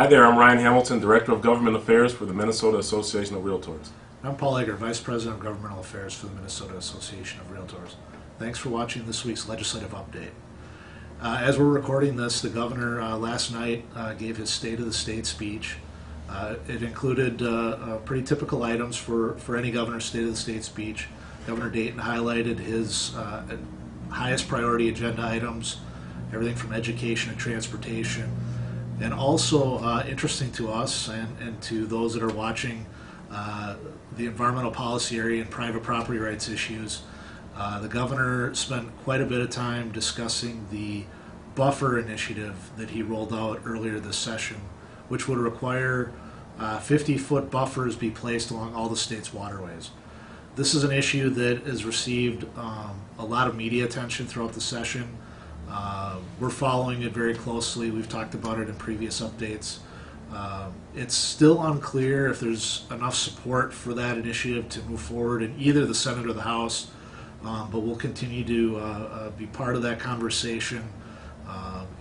Hi there, I'm Ryan Hamilton, Director of Government Affairs for the Minnesota Association of Realtors. I'm Paul Egger, Vice President of Governmental Affairs for the Minnesota Association of Realtors. Thanks for watching this week's legislative update. As we're recording this, the governor last night gave his State of the State speech. It included pretty typical items for any governor's State of the State speech. Governor Dayton highlighted his highest priority agenda items, everything from education and transportation. And also interesting to us and to those that are watching the environmental policy area and private property rights issues, the governor spent quite a bit of time discussing the buffer initiative that he rolled out earlier this session, which would require 50-foot buffers be placed along all the state's waterways. This is an issue that has received a lot of media attention throughout the session. We're following it very closely. We've talked about it in previous updates. It's still unclear if there's enough support for that initiative to move forward in either the Senate or the House, but we'll continue to be part of that conversation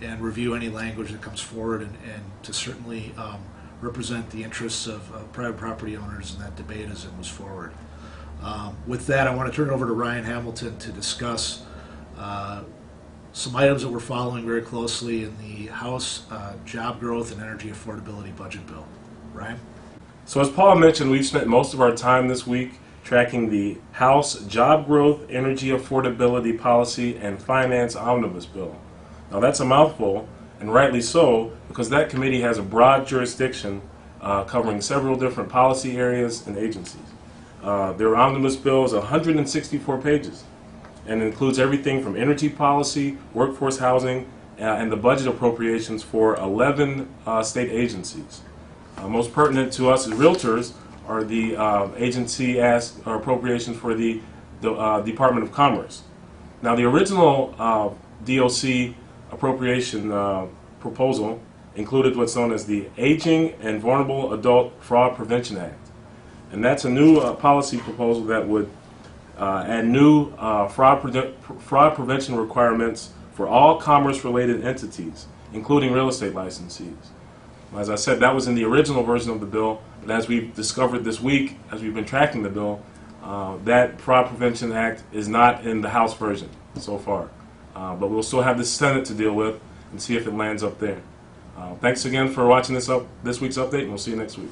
and review any language that comes forward and to certainly represent the interests of private property owners in that debate as it moves forward. With that, I want to turn it over to Ryan Hamilton to discuss some items that we're following very closely in the House Job Growth and Energy Affordability Budget Bill. Ryan? So as Paul mentioned, we've spent most of our time this week tracking the House Job Growth, Energy Affordability Policy, and Finance Omnibus Bill. Now that's a mouthful, and rightly so, because that committee has a broad jurisdiction covering several different policy areas and agencies. Their omnibus bill is 164 pages and includes everything from energy policy, workforce housing, and the budget appropriations for 11 state agencies. Most pertinent to us as realtors are the agency appropriations for the Department of Commerce. Now the original DOC appropriation proposal included what's known as the Aging and Vulnerable Adult Fraud Prevention Act. And that's a new policy proposal that would add new fraud prevention requirements for all commerce-related entities, including real estate licensees. As I said, that was in the original version of the bill, but as we've discovered this week, as we've been tracking the bill, that Fraud Prevention Act is not in the House version so far. But we'll still have the Senate to deal with and see if it lands up there. Thanks again for watching this week's update, and we'll see you next week.